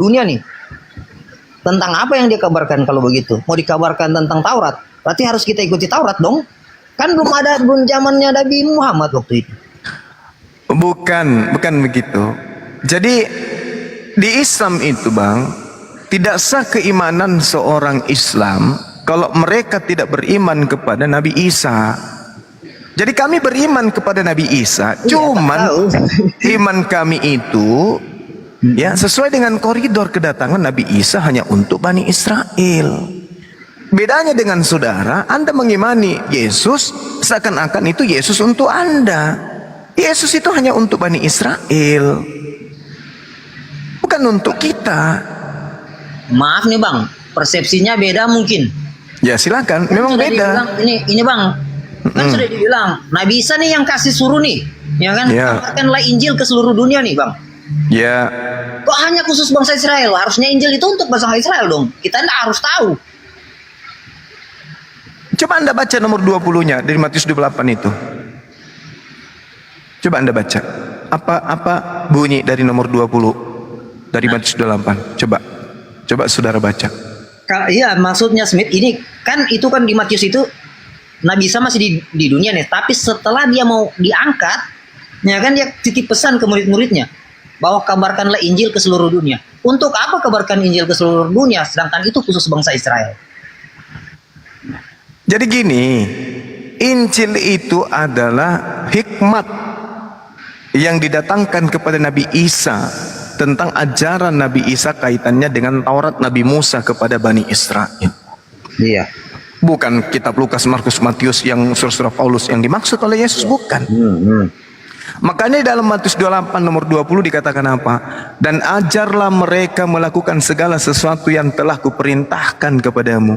dunia nih. Tentang apa yang dia kabarkan kalau begitu? Mau dikabarkan tentang Taurat, berarti harus kita ikuti Taurat dong. Kan belum zamannya Nabi Muhammad waktu itu. Bukan begitu. Jadi di Islam itu Bang, tidak sah keimanan seorang Islam kalau mereka tidak beriman kepada Nabi Isa. Jadi kami beriman kepada Nabi Isa, cuman iman kami itu ya sesuai dengan koridor kedatangan Nabi Isa hanya untuk Bani Israel. Bedanya dengan saudara, Anda mengimani Yesus seakan-akan itu Yesus untuk Anda. Yesus itu hanya untuk Bani Israel, bukan untuk kita. Maaf nih Bang, persepsinya beda mungkin. Ya silakan, Kan memang sudah beda. dibilang, ini Bang, kan sudah dibilang Nabi Isa nih yang kasih suruh nih, ya kan? Ya. Kabarkanlah Injil ke seluruh dunia nih Bang. Ya, Kok hanya khusus bangsa Israel? Harusnya Injil itu untuk bangsa Israel dong. Kita harus tahu. coba Anda baca nomor 20-nya dari Matius 28 itu. Coba Anda baca. Apa bunyi dari nomor 20 dari Matius 28? Coba saudara baca. Iya, maksudnya Smith ini kan itu kan di Matius itu Nabi Isa masih di dunia nih, tapi setelah dia mau diangkat, ya kan dia titip pesan ke murid-muridnya bahwa kabarkanlah Injil ke seluruh dunia. Untuk apa kabarkan Injil ke seluruh dunia sedangkan itu khusus bangsa Israel? Jadi gini, Injil itu adalah hikmat yang didatangkan kepada Nabi Isa tentang ajaran Nabi Isa kaitannya dengan Taurat Nabi Musa kepada Bani Israel. Iya. Bukan kitab Lukas, Markus, Matius yang surah Paulus yang dimaksud oleh Yesus, bukan. Makanya dalam Matius 28 nomor 20 dikatakan apa? Dan ajarlah mereka melakukan segala sesuatu yang telah kuperintahkan kepadamu.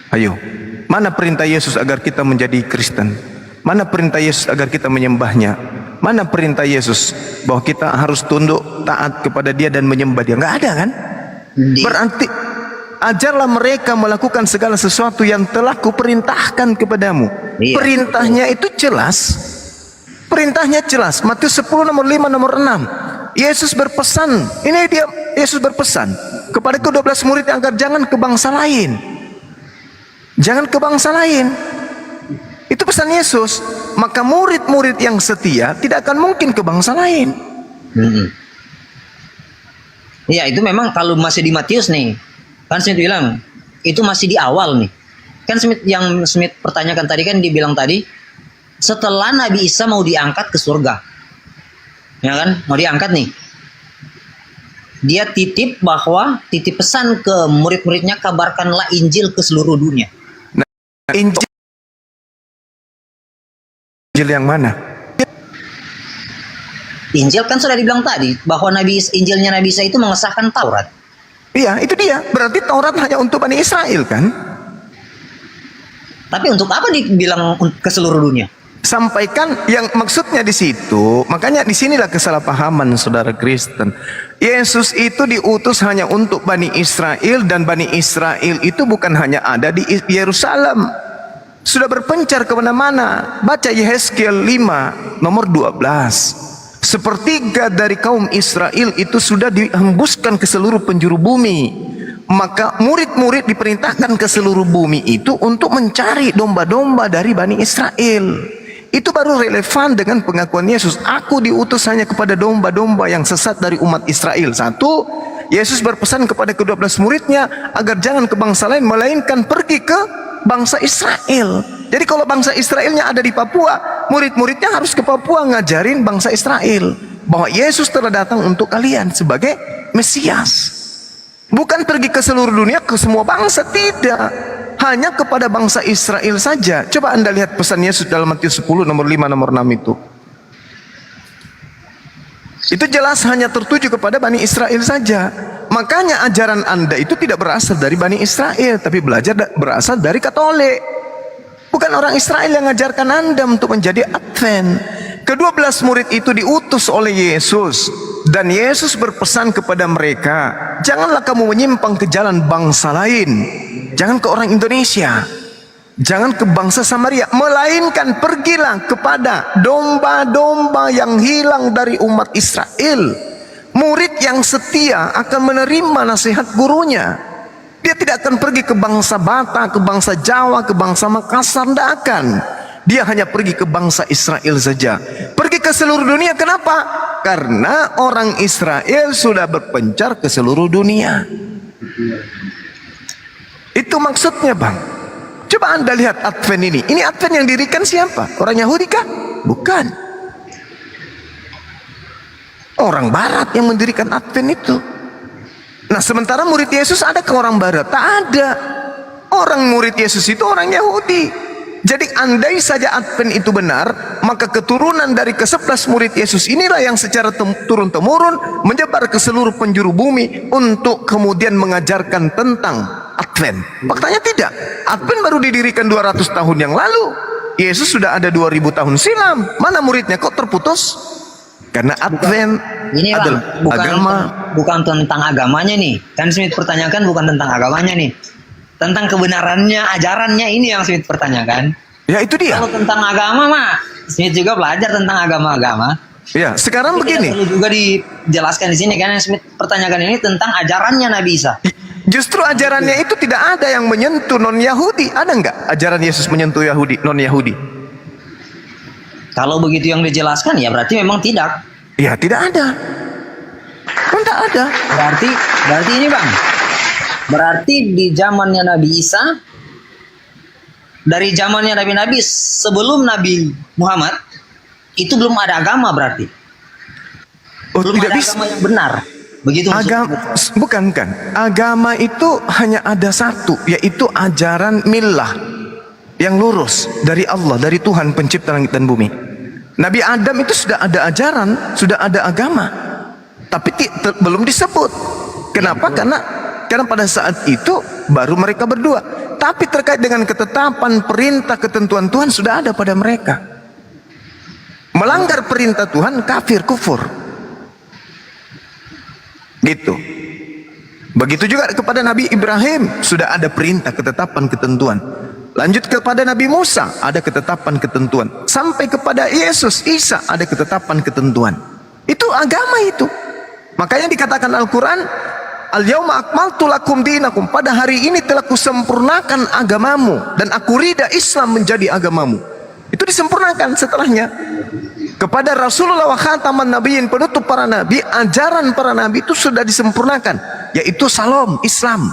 Ayo, mana perintah Yesus agar kita menjadi Kristen? Mana perintah Yesus agar kita menyembahnya? Mana perintah Yesus bahwa kita harus tunduk taat kepada Dia dan menyembah Dia? Nggak ada kan? Berarti ajarlah mereka melakukan segala sesuatu yang telah kuperintahkan kepadamu. Iya. Perintahnya itu jelas. Perintahnya jelas. Matius 10 nomor 5 nomor 6. Yesus berpesan. Ini dia Yesus berpesan kepada ke-12 murid agar jangan ke bangsa lain. Jangan ke bangsa lain. Itu pesan Yesus. Maka murid-murid yang setia tidak akan mungkin ke bangsa lain. Iya, itu memang kalau masih di Matius nih. Kan Smith bilang itu masih di awal nih. Kan Smith pertanyakan tadi kan dibilang tadi setelah Nabi Isa mau diangkat ke surga. Ya kan? Mau diangkat nih. Dia titip pesan ke murid-muridnya kabarkanlah Injil ke seluruh dunia. Injil yang mana? Injil kan sudah dibilang tadi bahwa Injilnya Nabi Isa itu mengesahkan Taurat. Iya, itu dia. Berarti Taurat hanya untuk Bani Israel kan? Tapi untuk apa dibilang ke seluruh dunia? Sampaikan yang maksudnya di situ. Makanya disinilah kesalahpahaman saudara Kristen. Yesus itu diutus hanya untuk Bani Israel, dan Bani Israel itu bukan hanya ada di Yerusalem, sudah berpencar kemana-mana. Baca Yehezkiel 5 nomor 12. Sepertiga dari kaum Israel itu sudah dihembuskan ke seluruh penjuru bumi. Maka murid-murid diperintahkan ke seluruh bumi itu untuk mencari domba-domba dari Bani Israel. Itu baru relevan dengan pengakuan Yesus. Aku diutus hanya kepada domba-domba yang sesat dari umat Israel. Satu, Yesus berpesan kepada ke-12 muridnya agar jangan ke bangsa lain, melainkan pergi ke bangsa Israel. Jadi kalau bangsa Israelnya ada di Papua, murid-muridnya harus ke Papua ngajarin bangsa Israel bahwa Yesus telah datang untuk kalian sebagai Mesias. Bukan pergi ke seluruh dunia, ke semua bangsa, tidak. Hanya kepada bangsa Israel saja. Coba Anda lihat pesan Yesus dalam Matius 10 nomor 5 nomor 6 itu. Itu jelas hanya tertuju kepada Bani Israel saja. Makanya ajaran Anda itu tidak berasal dari Bani Israel, tapi berasal dari Katolik. Bukan orang Israel yang mengajarkan Anda untuk menjadi Advent. Ke-12 murid itu diutus oleh Yesus, dan Yesus berpesan kepada mereka, janganlah kamu menyimpang ke jalan bangsa lain. Jangan ke orang Indonesia, jangan ke bangsa Samaria, melainkan pergilah kepada domba-domba yang hilang dari umat Israel. Murid yang setia akan menerima nasihat gurunya. Dia tidak akan pergi ke bangsa Batak, ke bangsa Jawa, ke bangsa Makassar, tidak akan. Dia hanya pergi ke bangsa Israel saja. Pergi ke seluruh dunia, kenapa? Karena orang Israel sudah berpencar ke seluruh dunia. Itu maksudnya, Bang. Coba Anda lihat Advent ini. Ini Advent yang dirikan siapa? Orang Yahudi kah? Bukan. Orang Barat yang mendirikan Advent itu. Nah, sementara murid Yesus ada ke orang Barat? Tak ada. Orang murid Yesus itu orang Yahudi. Jadi andai saja Advent itu benar, maka keturunan dari ke-11 murid Yesus inilah yang secara turun-temurun menyebar ke seluruh penjuru bumi untuk kemudian mengajarkan tentang Advent. Faktanya tidak. Advent baru didirikan 200 tahun yang lalu. Yesus sudah ada 2000 tahun silam. Mana muridnya kok terputus? Karena Advent ini adalah Bang, agama. bukan tentang agamanya nih. Kan Smith pertanyakan bukan tentang agamanya nih. Tentang kebenarannya, ajarannya ini yang Smith pertanyakan. Ya itu dia. Kalau tentang agama mah, Smith juga belajar tentang agama-agama. Ya, sekarang Tapi begini. perlu juga dijelaskan di sini kan yang Smith pertanyakan ini tentang ajarannya Nabi Isa. Justru ajarannya itu tidak ada yang menyentuh non-Yahudi. Ada nggak ajaran Yesus menyentuh Yahudi, non-Yahudi? Kalau begitu yang dijelaskan ya berarti memang tidak. Ya tidak ada. Tidak ada. Berarti ini Bang. Berarti di zamannya Nabi Isa, dari zamannya Nabi-Nabi sebelum Nabi Muhammad, itu belum ada agama berarti. Oh, Belum tidak ada bisa. agama yang benar. Begitu Agama, bukan. Agama itu hanya ada satu, yaitu ajaran millah yang lurus dari Allah, dari Tuhan pencipta langit dan bumi. Nabi Adam itu sudah ada ajaran, sudah ada agama, tapi belum disebut. Kenapa? Karena pada saat itu baru mereka berdua. Tapi terkait dengan ketetapan, perintah, ketentuan Tuhan sudah ada pada mereka. Melanggar perintah Tuhan, kafir, kufur. Gitu. Begitu juga kepada Nabi Ibrahim, sudah ada perintah, ketetapan, ketentuan. Lanjut kepada Nabi Musa, ada ketetapan, ketentuan. Sampai kepada Yesus, Isa, ada ketetapan, ketentuan. Itu agama itu. Makanya dikatakan Al-Quran, Al-yawma akmaltu lakum dinakum. Pada hari ini telah kusempurnakan agamamu dan aku ridha Islam menjadi agamamu. Itu disempurnakan setelahnya. Kepada Rasulullah wa khataman nabiyyin, penutup para nabi, ajaran para nabi itu sudah disempurnakan, yaitu salam Islam.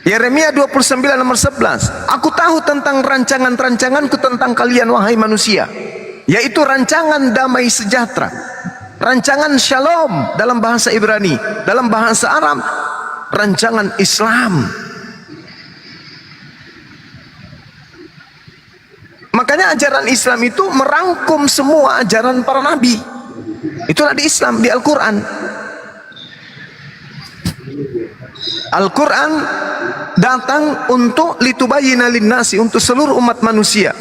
Yeremia 29 nomor 11. Aku tahu tentang rancangan-rancanganku tentang kalian wahai manusia, yaitu rancangan damai sejahtera, rancangan shalom dalam bahasa Ibrani, dalam bahasa Arab rancangan Islam. Makanya ajaran Islam itu merangkum semua ajaran para nabi. Itulah di Islam, di Al-Quran. Al-Quran datang untuk litubayyina linnasi, untuk seluruh umat manusia.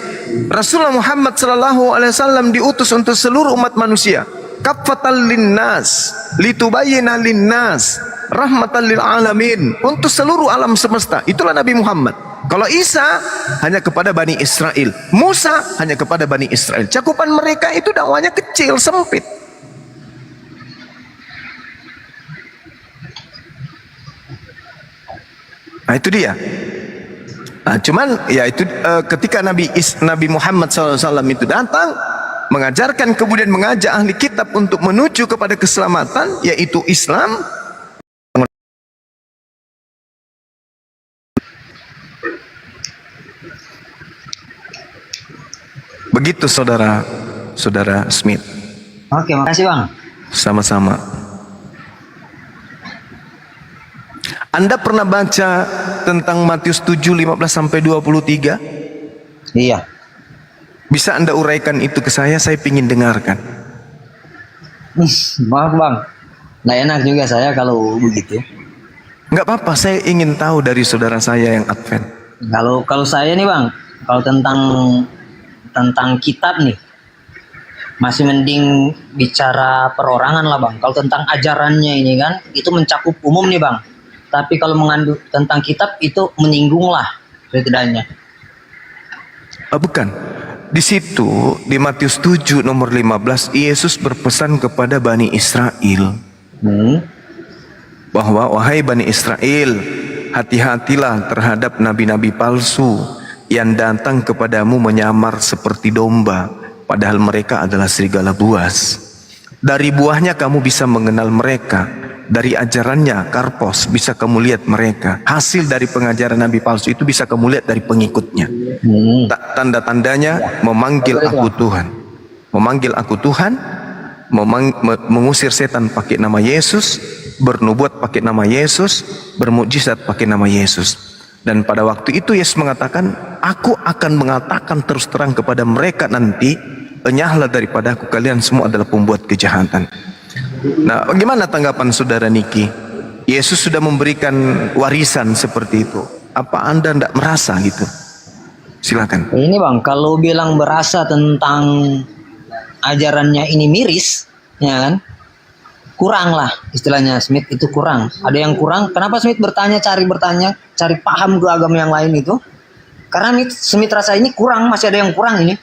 Rasulullah Muhammad SAW diutus untuk seluruh umat manusia. Kaffatan linnas, litubayyina linnas, rahmatan lil alamin, untuk seluruh alam semesta. Itulah Nabi Muhammad. Kalau Isa hanya kepada Bani Israel, Musa hanya kepada Bani Israel. Cakupan mereka itu dakwanya kecil, sempit. Nah itu dia. Nah, cuman ya itu ketika Nabi Muhammad SAW itu datang mengajarkan, kemudian mengajak ahli kitab untuk menuju kepada keselamatan, yaitu Islam. Begitu saudara Smith. Oke, makasih Bang. Sama-sama. Anda pernah baca tentang Matius 7:15 sampai 23? Iya. Bisa Anda uraikan itu ke saya ingin dengarkan. Maaf Bang, nggak enak juga saya kalau begitu. Nggak apa-apa, saya ingin tahu dari saudara saya yang Advent. Kalau saya nih Bang, kalau tentang kitab nih, masih mending bicara perorangan lah Bang. Kalau tentang ajarannya ini kan, itu mencakup umum nih Bang. Tapi kalau mengandung tentang kitab itu menyinggung lah setidaknya. Bukan. Di situ di Matius 7 nomor 15 Yesus berpesan kepada Bani Israel bahwa wahai Bani Israel, hati-hatilah terhadap nabi-nabi palsu yang datang kepadamu menyamar seperti domba, padahal mereka adalah serigala buas. Dari buahnya kamu bisa mengenal mereka. Dari ajarannya, karpos, bisa kamu lihat mereka. Hasil dari pengajaran nabi palsu itu bisa kamu lihat dari pengikutnya. Tanda-tandanya memanggil aku Tuhan. Memanggil aku Tuhan, mengusir setan pakai nama Yesus, bernubuat pakai nama Yesus, bermukjizat pakai nama Yesus. Dan pada waktu itu Yesus mengatakan, aku akan mengatakan terus terang kepada mereka nanti, enyahlah daripada aku, kalian semua adalah pembuat kejahatan. Nah, bagaimana tanggapan saudara Niki? Yesus sudah memberikan warisan seperti itu. Apa Anda tidak merasa gitu? Silakan. Ini Bang, kalau bilang berasa tentang ajarannya ini miris, ya kan? Kurang lah istilahnya, Smith itu kurang. Ada yang kurang. Kenapa Smith cari paham ke agama yang lain itu? Karena Smith rasa ini kurang, masih ada yang kurang ini.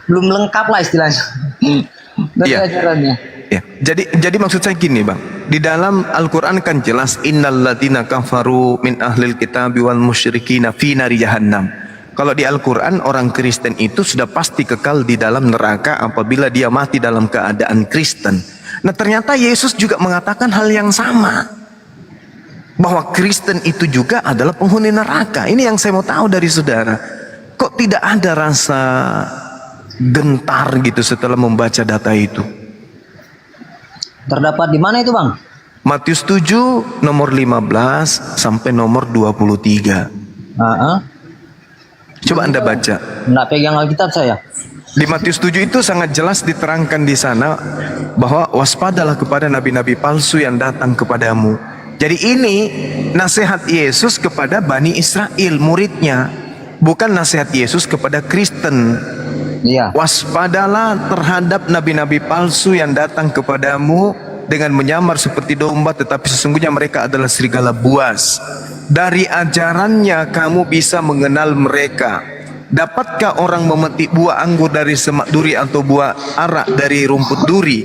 Belum lengkap lah istilahnya. Dari ajarannya. Ya, jadi maksud saya gini Bang, di dalam Al-Quran kan jelas innalladzina kafaru min ahlil kitabi wal musyrikina fi nari jahannam. Kalau di Al-Quran orang Kristen itu sudah pasti kekal di dalam neraka apabila dia mati dalam keadaan Kristen. Nah ternyata Yesus juga mengatakan hal yang sama, bahwa Kristen itu juga adalah penghuni neraka. Ini yang saya mau tahu dari saudara, kok tidak ada rasa gentar gitu setelah membaca data itu? Terdapat di mana itu Bang? Matius 7 nomor 15 sampai nomor 23. Coba Anda baca. Nggak pegang Alkitab saya. Di Matius 7 itu sangat jelas diterangkan di sana bahwa waspadalah kepada nabi-nabi palsu yang datang kepadamu. Jadi ini nasihat Yesus kepada Bani Israel, muridnya, bukan nasihat Yesus kepada Kristen. Iya. Waspadalah terhadap nabi-nabi palsu yang datang kepadamu dengan menyamar seperti domba, tetapi sesungguhnya mereka adalah serigala buas. Dari ajarannya kamu bisa mengenal mereka. Dapatkah orang memetik buah anggur dari semak duri atau buah arak dari rumput duri?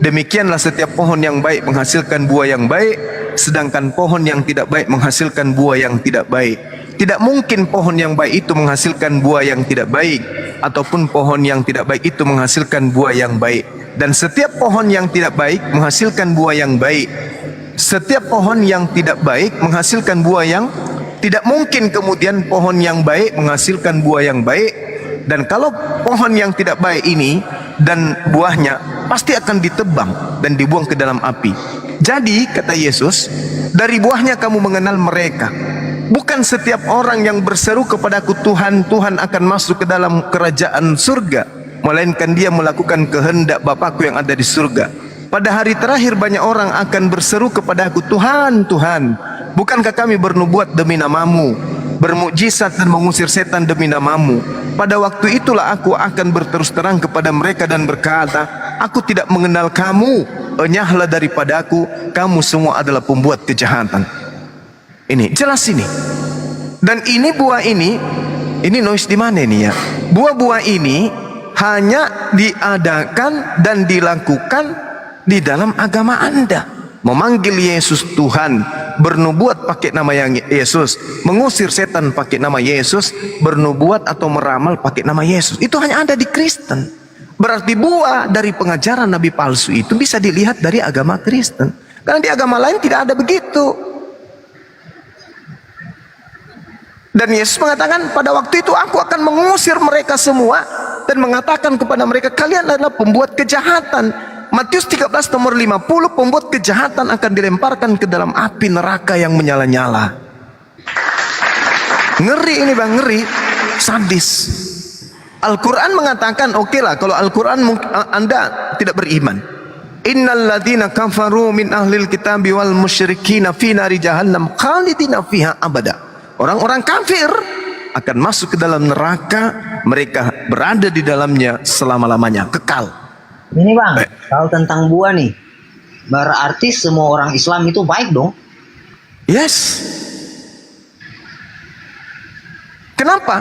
Demikianlah setiap pohon yang baik menghasilkan buah yang baik, sedangkan pohon yang tidak baik menghasilkan buah yang tidak baik. Tidak mungkin pohon yang baik itu menghasilkan buah yang tidak baik, ataupun pohon yang tidak baik itu menghasilkan buah yang baik. Dan setiap pohon yang tidak baik menghasilkan buah yang baik. Setiap pohon yang tidak baik menghasilkan buah yang tidak mungkin kemudian pohon yang baik menghasilkan buah yang baik. Dan kalau pohon yang tidak baik ini dan buahnya pasti akan ditebang dan dibuang ke dalam api. Jadi kata Yesus, dari buahnya kamu mengenal mereka. Bukan setiap orang yang berseru kepadaku Tuhan, Tuhan akan masuk ke dalam kerajaan surga, melainkan dia melakukan kehendak Bapakku yang ada di surga. Pada hari terakhir banyak orang akan berseru kepadaku, Tuhan, Tuhan, bukankah kami bernubuat demi namamu, bermukjizat dan mengusir setan demi namamu? Pada waktu itulah aku akan berterus terang kepada mereka dan berkata, aku tidak mengenal kamu, enyahlah daripadaku, kamu semua adalah pembuat kejahatan. Ini jelas ini. Dan ini buah ini noise di mana ini ya? Buah-buah ini hanya diadakan dan dilakukan di dalam agama Anda. Memanggil Yesus Tuhan, bernubuat pakai nama yang Yesus, mengusir setan pakai nama Yesus, bernubuat atau meramal pakai nama Yesus. Itu hanya ada di Kristen. Berarti buah dari pengajaran nabi palsu itu bisa dilihat dari agama Kristen. Karena di agama lain tidak ada begitu. Dan Yesus mengatakan pada waktu itu aku akan mengusir mereka semua dan mengatakan kepada mereka, kalian adalah pembuat kejahatan. Matius 13 nomor 50, pembuat kejahatan akan dilemparkan ke dalam api neraka yang menyala-nyala. Ngeri ini Bang, ngeri, sadis. Al-Quran mengatakan oke lah, kalau Al-Quran Anda tidak beriman. Innalladzina kafaru min ahlil kitabi wal musyrikina fi nari jahannam khalidina fiha abada. Orang-orang kafir akan masuk ke dalam neraka, mereka berada di dalamnya selama-lamanya, kekal. Ini Bang, kalau tentang buah nih, berarti semua orang Islam itu baik dong? Yes. Kenapa?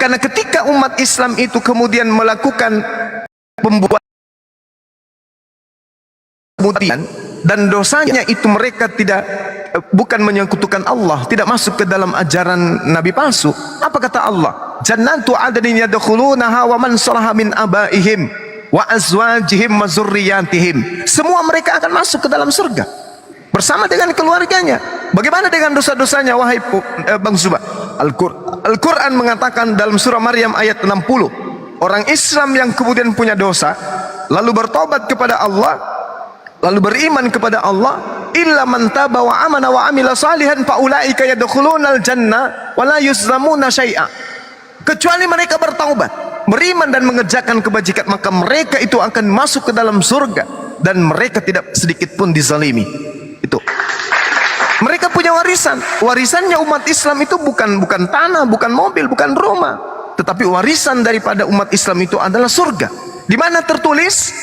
Karena ketika umat Islam itu kemudian melakukan pembuatan dan dosanya itu mereka bukan menyekutukan Allah, tidak masuk ke dalam ajaran nabi palsu. Apa kata Allah? Jannatu adnin yadkhulunaha wa man salaha min abaihim wa azwajihim wa zurriyatihim. Semua mereka akan masuk ke dalam surga bersama dengan keluarganya. Bagaimana dengan dosa-dosanya wahai Bang Zuba? Al-Quran mengatakan dalam surah Maryam ayat 60, orang Islam yang kemudian punya dosa lalu bertobat kepada Allah, lalu beriman kepada Allah, illa man taba wa amana wa amila salihan fa ulaika yadkhulunal jannah wa la yuzlamuna syai'a. Kecuali mereka bertaubat, beriman dan mengerjakan kebajikan, maka mereka itu akan masuk ke dalam surga dan mereka tidak sedikit pun dizalimi. Itu. Mereka punya warisan. Warisannya umat Islam itu bukan tanah, bukan mobil, bukan rumah, tetapi warisan daripada umat Islam itu adalah surga. Di mana tertulis?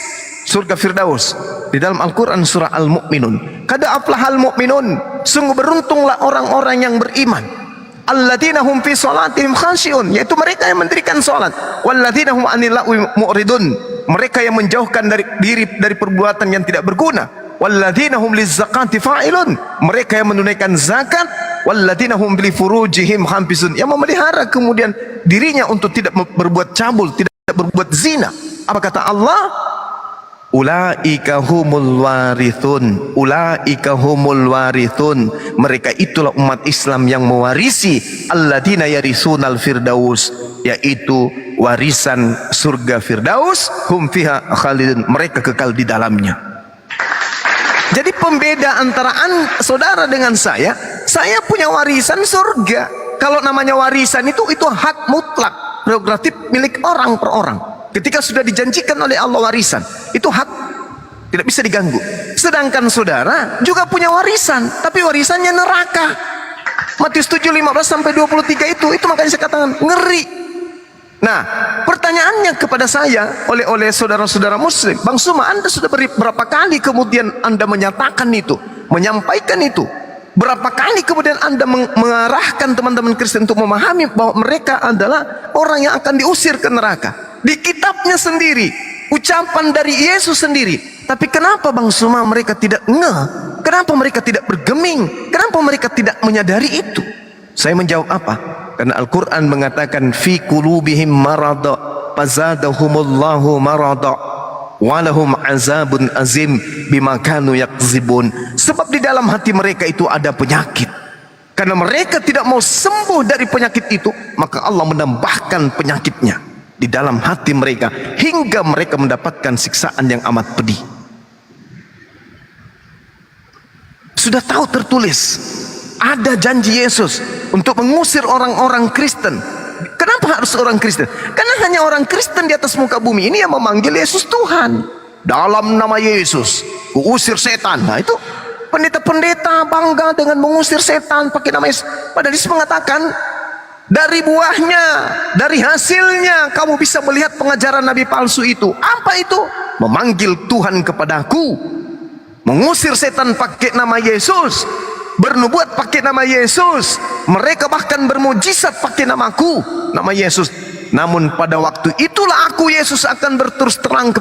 Surga Firdaus. Di dalam Al-Quran surah Al-Mu'minun. Kada aflahal mu'minun. Sungguh beruntunglah orang-orang yang beriman. Alladzina hum fi salatihim khashi'un, yaitu mereka yang mendirikan salat. Walladzina hum 'anil lagwi mu'ridun, mereka yang menjauhkan diri dari perbuatan yang tidak berguna. Walladzina hum lizzakati fa'ilun, mereka yang menunaikan zakat. Walladzina hum li furujihim hafizun, yang memelihara kemudian dirinya untuk tidak berbuat cabul, tidak berbuat zina. Apa kata Allah? Ulaika humul warithun, ulaika humul warithun, mereka itulah umat Islam yang mewarisi alladzina yarisunal firdaus, yaitu warisan surga Firdaus, hum fiha khalidun, mereka kekal di dalamnya. Jadi pembeda antara saudara dengan saya punya warisan surga. Kalau namanya warisan itu hak mutlak, prerogatif milik orang per orang. Ketika sudah dijanjikan oleh Allah warisan, itu hak, tidak bisa diganggu. Sedangkan saudara juga punya warisan, tapi warisannya neraka. Matius 7:15-23 itu makanya saya katakan ngeri. Nah, pertanyaannya kepada saya oleh saudara-saudara muslim, Bang Suma, Anda sudah berapa kali kemudian Anda menyatakan itu, menyampaikan itu? Berapa kali kemudian Anda mengarahkan teman-teman Kristen untuk memahami bahwa mereka adalah orang yang akan diusir ke neraka? Di kitabnya sendiri, ucapan dari Yesus sendiri. Tapi kenapa Bang Suma mereka tidak ngeh? Kenapa mereka tidak bergeming? Kenapa mereka tidak menyadari itu? Saya menjawab apa? Karena Al-Quran mengatakan fi qulubihim marada fazadahumullahu marada walahum azabun azim bima kanu yakzibun. Sebab di dalam hati mereka itu ada penyakit. Karena mereka tidak mau sembuh dari penyakit itu, maka Allah menambahkan penyakitnya di dalam hati mereka hingga mereka mendapatkan siksaan yang amat pedih. Sudah tahu tertulis ada janji Yesus untuk mengusir orang-orang Kristen. Kenapa harus orang Kristen? Karena hanya orang Kristen di atas muka bumi ini yang memanggil Yesus Tuhan. Dalam nama Yesus usir setan. Nah, itu pendeta-pendeta bangga dengan mengusir setan pakai nama Yesus. Padahal Yesus mengatakan dari buahnya, dari hasilnya kamu bisa melihat pengajaran nabi palsu itu. Apa itu? Memanggil Tuhan kepadaku, mengusir setan pakai nama Yesus, bernubuat pakai nama Yesus, mereka bahkan bermujizat pakai namaku, nama Yesus. Namun pada waktu itulah aku Yesus akan berterus terang kepada